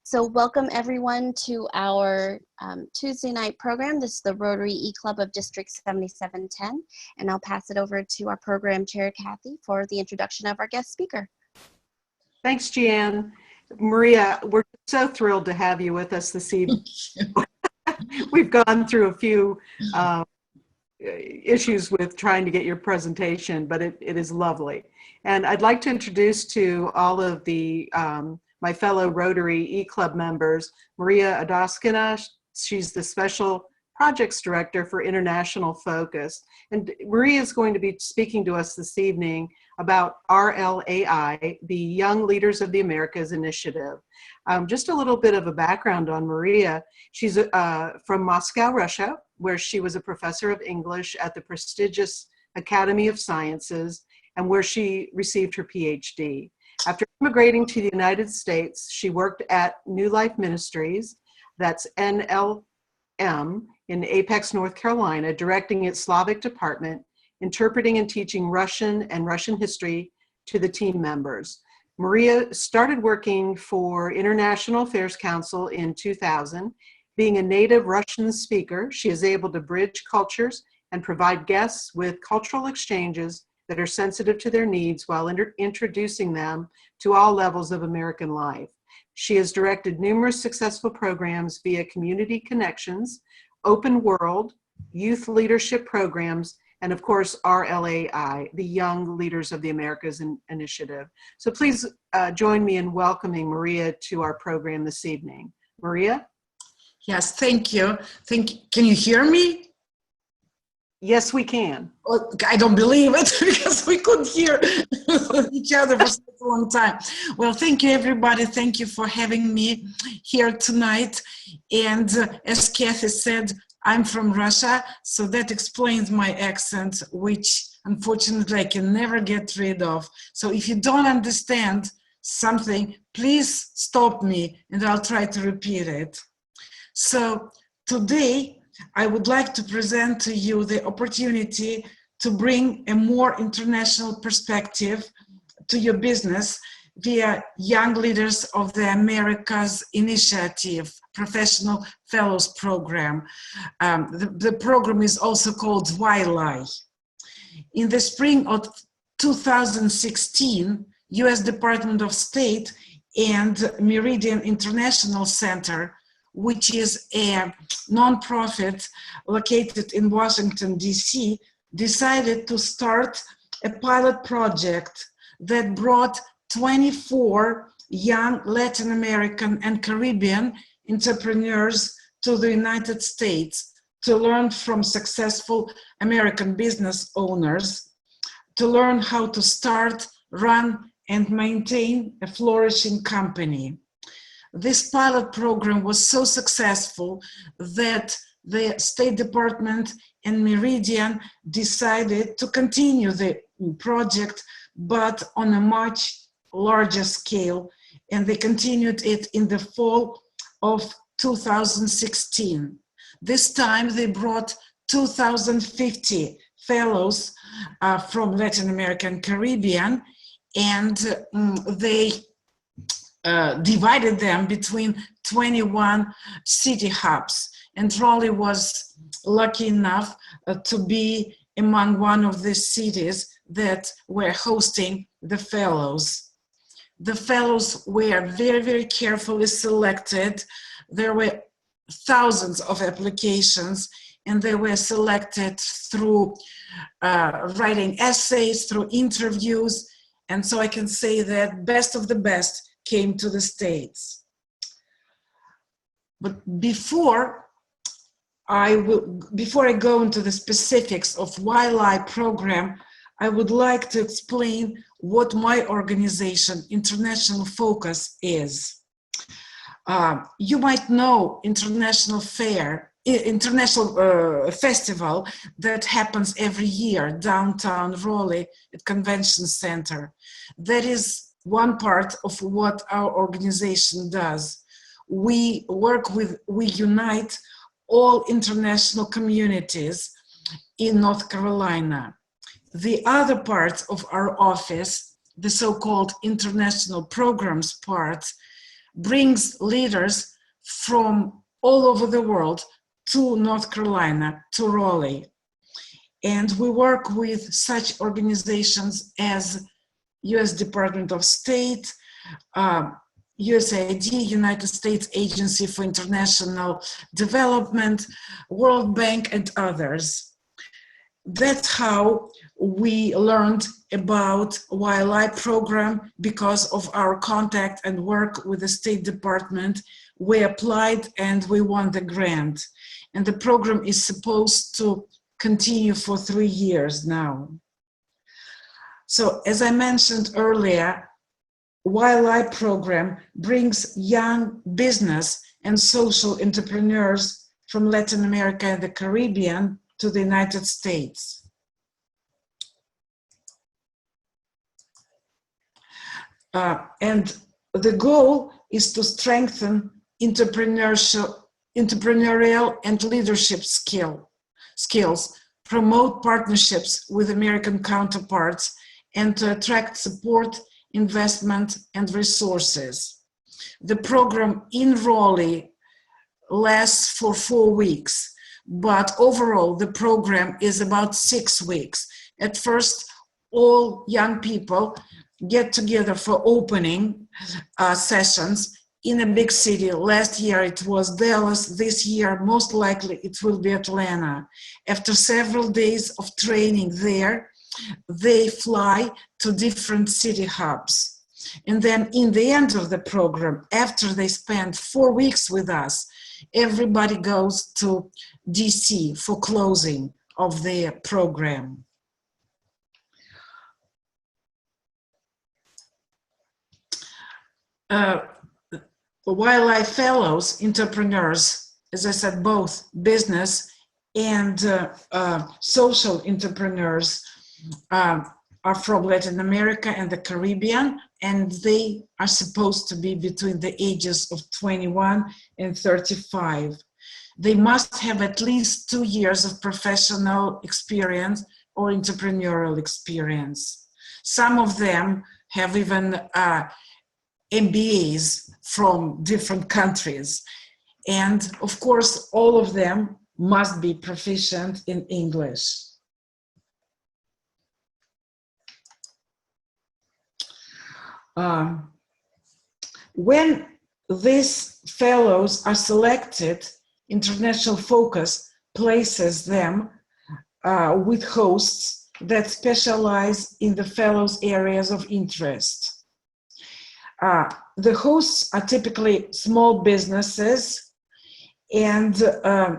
So welcome everyone to our Tuesday night program. This is the Rotary E-Club of District 7710, and I'll pass it over to our program chair, Kathy, for the introduction of our guest speaker. Thanks, Jeanne. Maria, we're so thrilled to have you with us this evening. We've gone through a few issues with trying to get your presentation, but it is lovely. And I'd like to introduce to all of the my fellow Rotary E-Club members, Maria Adoskina. She's the Special Projects Director for International Focus. And Maria is going to be speaking to us this evening about RLAI, the Young Leaders of the Americas Initiative. Just a little bit of a background on Maria. She's from Moscow, Russia, where she was a professor of English at the prestigious Academy of Sciences and where she received her PhD. After immigrating to the United States, she worked at New Life Ministries, that's NLM, in Apex, North Carolina, directing its Slavic department, interpreting and teaching Russian and Russian history to the team members. Maria started working for International Affairs Council in 2000. Being a native Russian speaker, she is able to bridge cultures and provide guests with cultural exchanges that are sensitive to their needs while introducing them to all levels of American life. She has directed numerous successful programs via community connections, open world, youth leadership programs, and of course, RLAI, the Young Leaders of the Americas Initiative. So please join me in welcoming Maria to our program this evening. Maria? Yes, thank you. Can you hear me? Yes, we can. Oh, I don't believe it because we couldn't hear each other for such a long time. Well, thank you, everybody. Thank you for having me here tonight. And as Kathy said, I'm from Russia, so that explains my accent, which unfortunately I can never get rid of. So if you don't understand something, please stop me and I'll try to repeat it. So today, I would like to present to you the opportunity to bring a more international perspective to your business via Young Leaders of the Americas Initiative Professional Fellows Program. The program is also called YLI. In the spring of 2016, U.S. Department of State and Meridian International Center, which is a nonprofit located in Washington, D.C., decided to start a pilot project that brought 24 young Latin American and Caribbean entrepreneurs to the United States to learn from successful American business owners, to learn how to start, run, and maintain a flourishing company. This pilot program was so successful that the State Department and Meridian decided to continue the project, but on a much larger scale, and they continued it in the fall of 2016. This time they brought 2,050 fellows from Latin America and Caribbean, and they divided them between 21 city hubs. And Raleigh was lucky enough to be among one of the cities that were hosting the fellows. The fellows were very, very carefully selected. There were thousands of applications, and they were selected through writing essays, through interviews. And so I can say that best of the best came to the States. But before I go into the specifics of YLI program, I would like to explain what my organization, International Focus, is. You might know International Festival that happens every year downtown Raleigh at Convention Center. That is one part of what our organization does. We unite all international communities in North Carolina. The other part of our office, the so-called international programs part, brings leaders from all over the world to North Carolina, to Raleigh. And we work with such organizations as U.S. Department of State, USAID, United States Agency for International Development, World Bank, and others. That's how we learned about YLI program. Because of our contact and work with the State Department, we applied and we won the grant. And the program is supposed to continue for 3 years now. So as I mentioned earlier, YLI program brings young business and social entrepreneurs from Latin America and the Caribbean to the United States. And the goal is to strengthen entrepreneurial and leadership skills, promote partnerships with American counterparts, and to attract support, investment, and resources. The program in Raleigh lasts for 4 weeks, but overall the program is about 6 weeks. At first, all young people get together for opening sessions in a big city. Last year it was Dallas. This year, most likely it will be Atlanta. After several days of training there, they fly to different city hubs. And then in the end of the program, after they spend 4 weeks with us, everybody goes to DC for closing of their program. YLI Fellows, entrepreneurs, as I said, both business and social entrepreneurs are from Latin America and the Caribbean, and they are supposed to be between the ages of 21 and 35. They must have at least 2 years of professional experience or entrepreneurial experience. Some of them have even MBAs from different countries. And of course, all of them must be proficient in English. When these fellows are selected, International Focus places them with hosts that specialize in the fellows' areas of interest. The hosts are typically small businesses and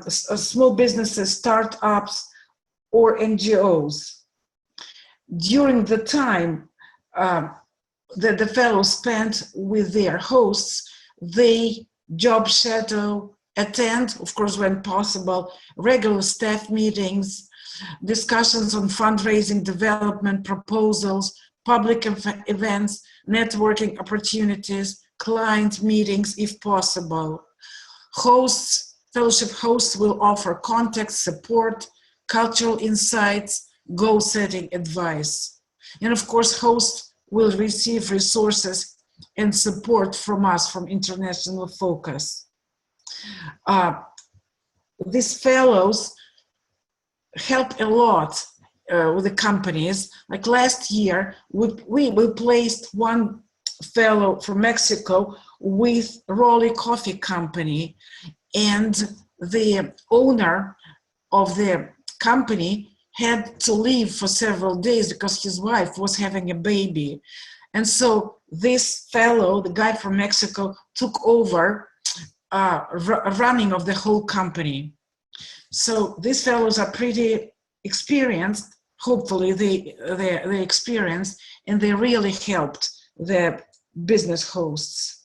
small businesses, startups, or NGOs. During the time that the fellows spend with their hosts, they job shadow, attend, of course, when possible, regular staff meetings, discussions on fundraising, development proposals, public events, networking opportunities, client meetings, if possible. Hosts, fellowship hosts will offer context, support, cultural insights, goal-setting advice. And of course, hosts will receive resources and support from us, from International Focus. These fellows help a lot with the companies. Like last year, we placed one fellow from Mexico with Raleigh Coffee Company, and the owner of the company had to leave for several days because his wife was having a baby. And so this fellow, the guy from Mexico, took over running of the whole company. So these fellows are pretty experienced. Hopefully they're experienced, and they really helped the business hosts.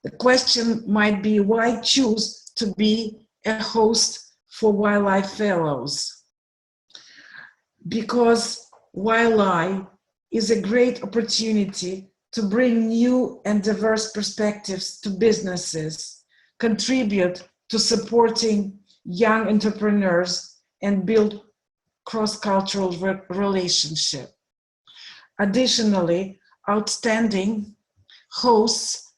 The question might be, why choose to be a host for YLI Fellows? Because YLI is a great opportunity to bring new and diverse perspectives to businesses, contribute to supporting young entrepreneurs, and build cross-cultural relationship. Additionally, outstanding hosts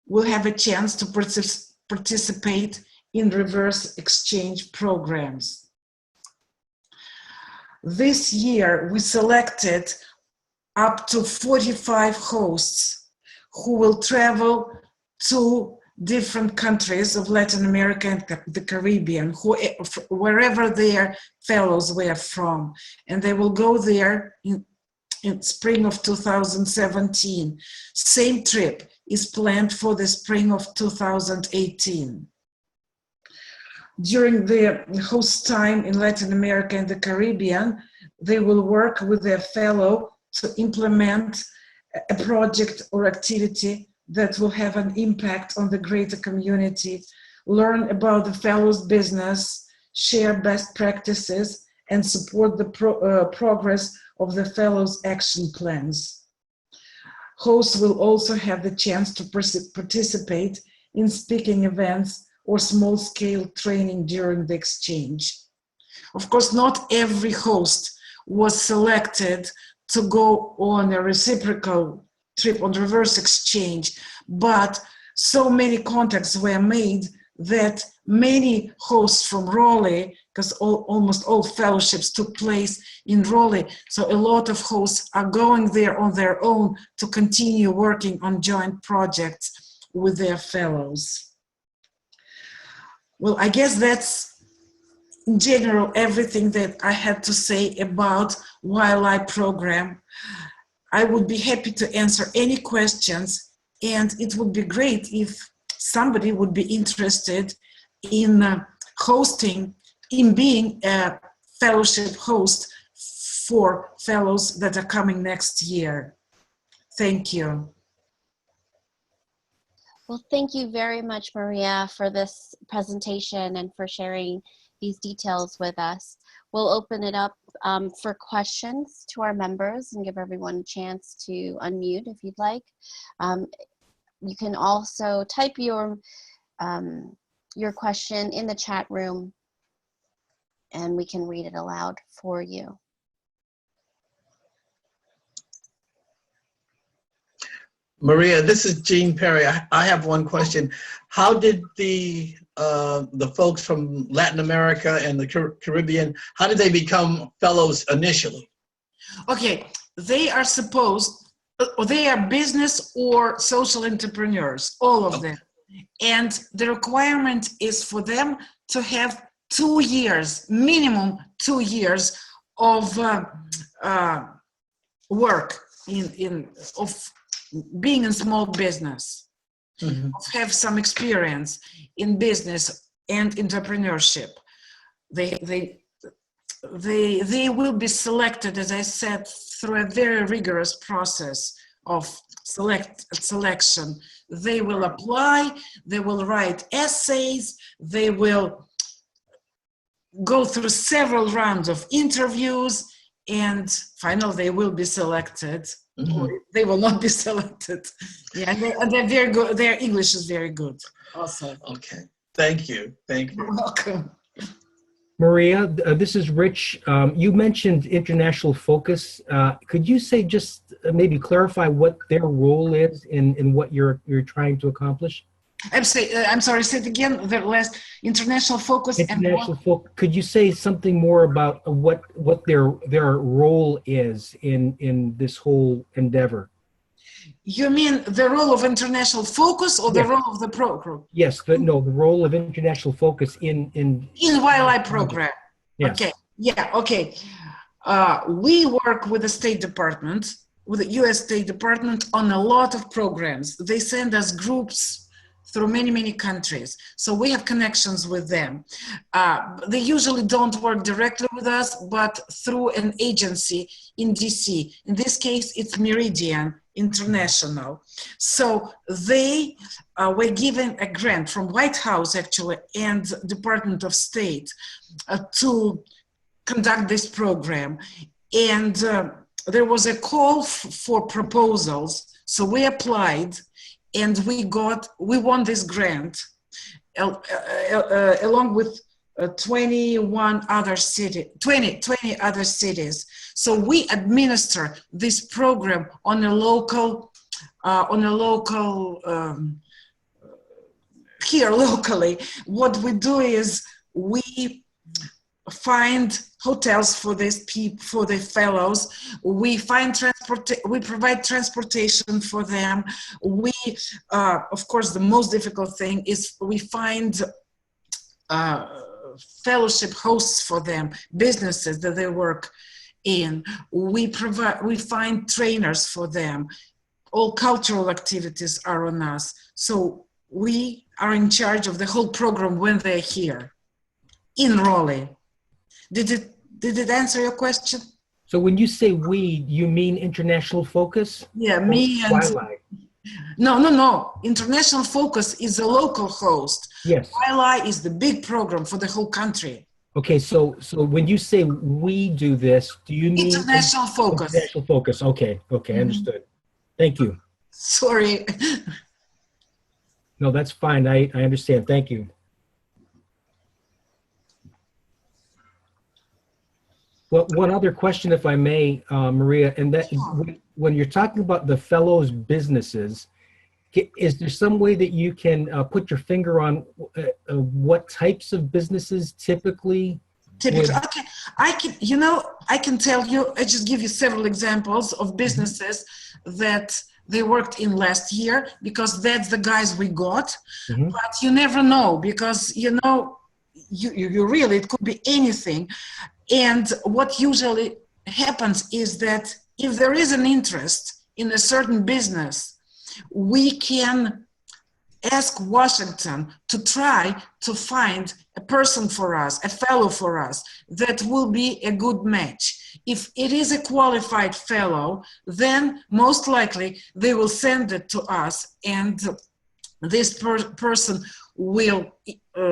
will have a chance to participate in reverse exchange programs. This year, we selected up to 45 hosts who will travel to different countries of Latin America and the Caribbean, wherever their fellows were from. And they will go there in spring of 2017. Same trip is planned for the spring of 2018. During their host time in Latin America and the Caribbean, they will work with their fellow to implement a project or activity that will have an impact on the greater community, learn about the fellows' business, share best practices, and support the progress of the fellows' action plans. Hosts will also have the chance to participate in speaking events or small-scale training during the exchange. Of course, not every host was selected to go on a reciprocal trip on reverse exchange, but so many contacts were made that many hosts from Raleigh, because almost all fellowships took place in Raleigh, so a lot of hosts are going there on their own to continue working on joint projects with their fellows. Well, I guess that's in general everything that I had to say about YLI program. I would be happy to answer any questions, and it would be great if somebody would be interested in hosting, in being a fellowship host for fellows that are coming next year. Thank you. Well, thank you very much, Maria, for this presentation and for sharing these details with us. We'll open it up for questions to our members and give everyone a chance to unmute if you'd like. You can also type your question in the chat room and we can read it aloud for you. Maria, this is Gene Perry. I have one question. How did the folks from Latin America and the Caribbean, how did they become fellows initially? Okay, they are they are business or social entrepreneurs, all of them. And the requirement is for them to have 2 years, minimum 2 years of work of being in small business, have some experience in business and entrepreneurship. They will be selected, as I said, through a very rigorous process of selection. They will apply, they will write essays, they will go through several rounds of interviews, and finally they will be selected. Or they will not be selected. Yeah, and they're very good. Their English is very good also. Okay, thank you. Thank you. You're welcome. Maria, this is Rich. You mentioned international focus. Could you say, just maybe clarify what their role is in what you're trying to accomplish? I'm sorry, say it again, the last international focus. International focus. Could you say something more about what their role is in this whole endeavor? You mean the role of international focus or the role of the program? Yes, the role of international focus in YLI program. Yes. Okay. Yeah. Okay. We work with the State Department, with the U.S. State Department, on a lot of programs. They send us groups through many countries, so we have connections with them. They usually don't work directly with us, but through an agency in DC. In this case, it's Meridian International. So they were given a grant from White House, actually, and Department of State to conduct this program. And there was a call for proposals, so we applied, and we won this grant along with 20 other cities. So we administer this program on a local on a local, here locally, what we do is we find hotels for these people, for the fellows. We find we provide transportation for them. We, of course, the most difficult thing is we find fellowship hosts for them, businesses that they work in. We find trainers for them. All cultural activities are on us. So we are in charge of the whole program when they're here in Raleigh. Did it answer your question? So when you say we, you mean International Focus? Yeah, me and Twilight. No. International Focus is a local host. Yes. Twilight is the big program for the whole country. Okay, so when you say we do this, do you mean International Focus? International Focus. Okay, understood. Thank you. Sorry. No, that's fine. I understand. Thank you. Well, one other question, if I may, Maria, and that when you're talking about the fellows' businesses, is there some way that you can put your finger on what types of businesses typically? Okay, I can tell you. I just give you several examples of businesses that they worked in last year, because that's the guys we got. But you never know, because you really, it could be anything. And what usually happens is that if there is an interest in a certain business, we can ask Washington to try to find a person for us, a fellow for us, that will be a good match. If it is a qualified fellow, then most likely they will send it to us, and this person will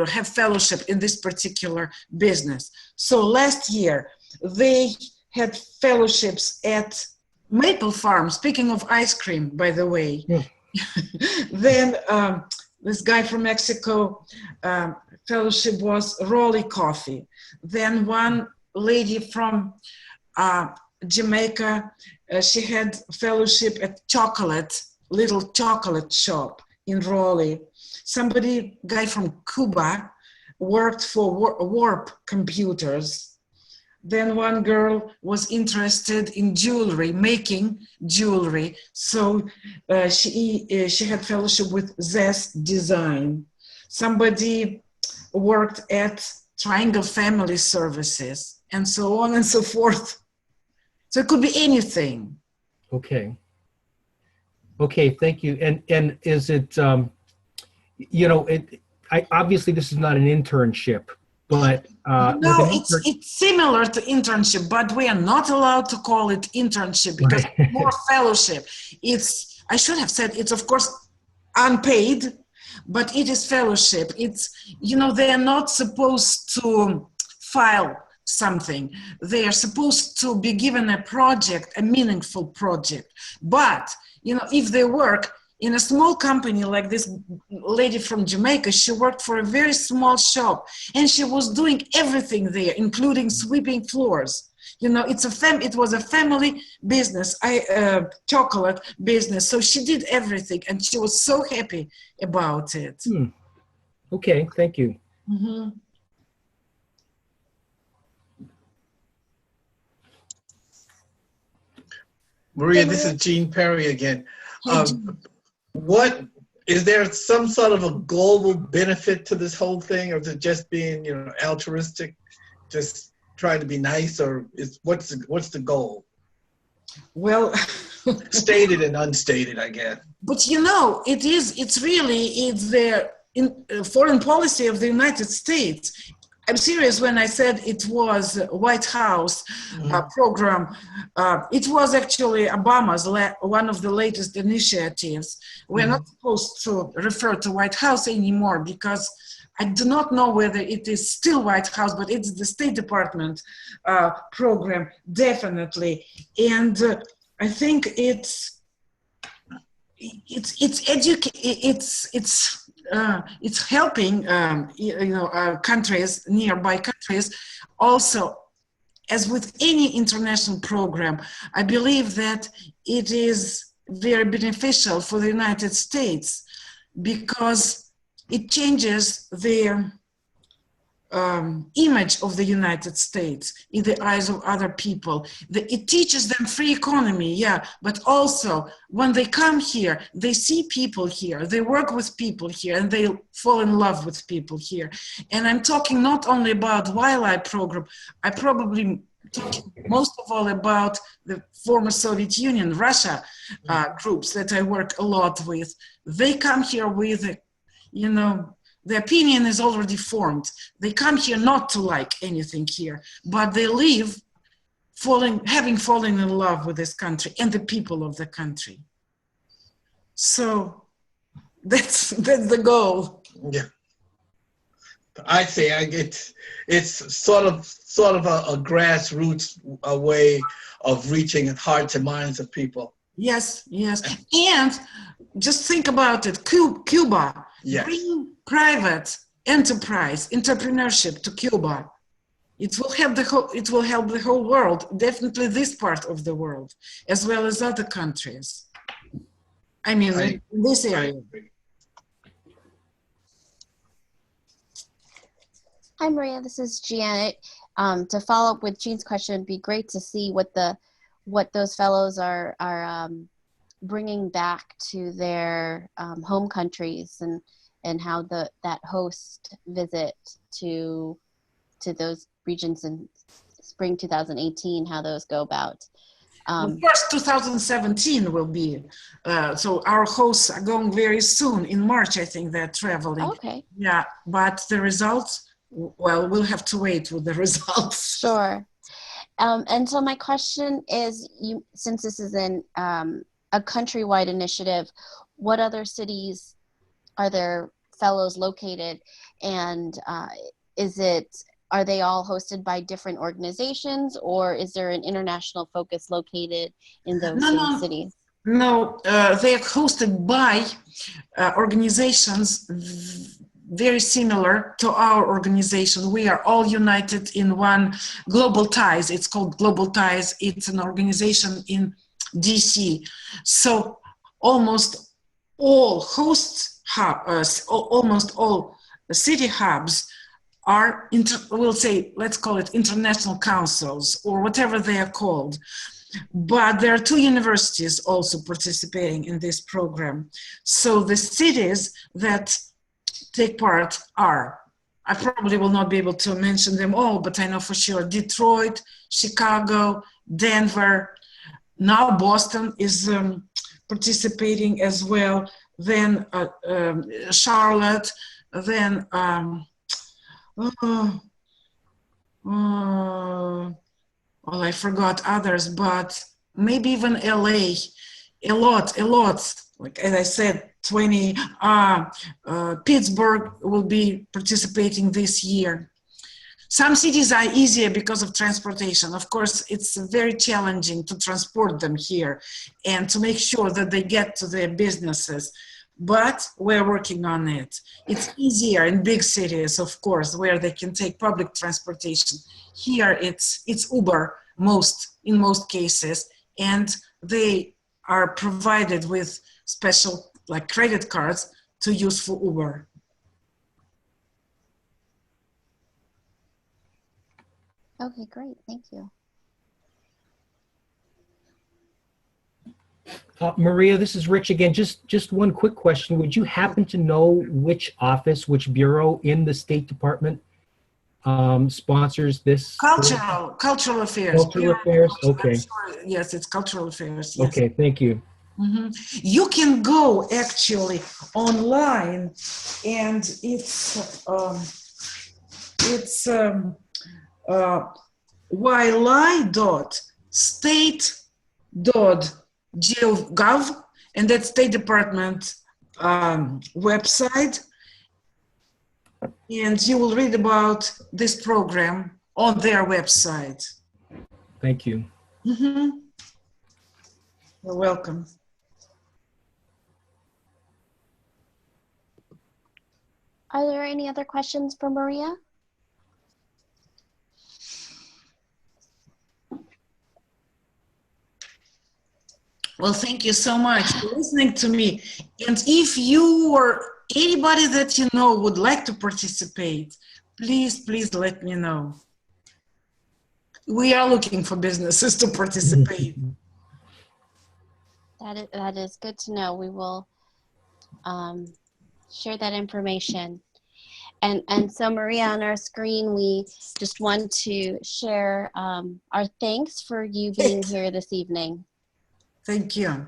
have fellowship in this particular business. So last year, they had fellowships at Maple Farm, speaking of ice cream, by the way. Yeah. Then this guy from Mexico, fellowship was Raleigh Coffee. Then one lady from Jamaica, she had fellowship at little chocolate shop in Raleigh. Guy from Cuba, worked for Warp Computers. Then one girl was interested in jewelry, making jewelry. So she had fellowship with Zest Design. Somebody worked at Triangle Family Services, and so on and so forth. So it could be anything. Okay. Okay, thank you. And is it, obviously this is not an internship, but no, it's similar to internship, but we are not allowed to call it internship because it's more fellowship. I should have said it's of course unpaid, but it is fellowship. It's, they are not supposed to file something. They are supposed to be given a project, a meaningful project. But, if they work in a small company like this lady from Jamaica, she worked for a very small shop and she was doing everything there, including sweeping floors. It was a family business, chocolate business. So she did everything and she was so happy about it. Okay, thank you. Mm-hmm. Maria, this is Gene Perry again. What is there some sort of a global benefit to this whole thing, or is it just being, altruistic, just trying to be nice, or what's the goal? Well, stated and unstated, I guess. But it's the foreign policy of the United States. I'm serious when I said it was White House program. It was actually Obama's one of the latest initiatives. We're not supposed to refer to White House anymore because I do not know whether it is still White House, but it's the State Department program, definitely. And I think it's helping countries, nearby countries. Also, as with any international program, I believe that it is very beneficial for the United States because it changes their image of the United States in the eyes of other people. It teaches them free economy, yeah, but also when they come here, they see people here, they work with people here, and they fall in love with people here. And I'm talking not only about wildlife program, I probably talking most of all about the former Soviet Union, Russia groups that I work a lot with. They come here with, you know, the opinion is already formed. They come here not to like anything here, but they leave having fallen in love with this country and the people of the country. So that's the goal. Yeah, I see. It's sort of a grassroots way of reaching hearts and minds of people. Yes, yes. And just think about it. Cuba, Yes. bring private enterprise, entrepreneurship to Cuba. It will help the whole world, definitely this part of the world, as well as other countries. I mean, in this area. Hi, Maria. This is Janet. To follow up with Jean's question, it'd be great to see what those fellows are bringing back to their home countries, and how that host visit to those regions in spring 2018, how those go about. First, 2017 will be, so our hosts are going very soon. In March, I think they're traveling. Okay. Yeah, but the results, well, we'll have to wait with the results. Sure. And so my question is, since this is a countrywide initiative, what other cities are there fellows located, and are they all hosted by different organizations, or is there an international focus located in those cities? No, they are hosted by organizations very similar to our organization. We are all united in one Global Ties. It's called Global Ties. It's an organization in DC. So almost all almost all city hubs are, let's call it international councils or whatever they are called. But there are 2 universities also participating in this program. So the cities that take part are, I probably will not be able to mention them all, but I know for sure Detroit, Chicago, Denver, now Boston is participating as well, then Charlotte, then well, I forgot others, but maybe even LA, a lot, like as I said, 20, Pittsburgh will be participating this year. Some cities are easier because of transportation. Of course, it's very challenging to transport them here and to make sure that they get to their businesses, but we're working on it. It's easier in big cities, of course, where they can take public transportation. Here, it's Uber in most cases, and they are provided with special like credit cards to use for Uber. Okay, great. Thank you. Maria, this is Rich again. Just one quick question. Would you happen to know which office, which bureau in the State Department sponsors this? Cultural affairs. Cultural affairs, okay. Sure, yes, it's cultural affairs. Yes. Okay, thank you. Mm-hmm. You can go actually online, and it's yli.state.gov, and that's State Department website. And you will read about this program on their website. Thank you. Mm-hmm. You're welcome. Are there any other questions for Maria? Well, thank you so much for listening to me. And if you or anybody that you know would like to participate, please, please let me know. We are looking for businesses to participate. That is good to know. We will share that information. And so, Maria, on our screen, we just want to share our thanks for you being here this evening. Thank you.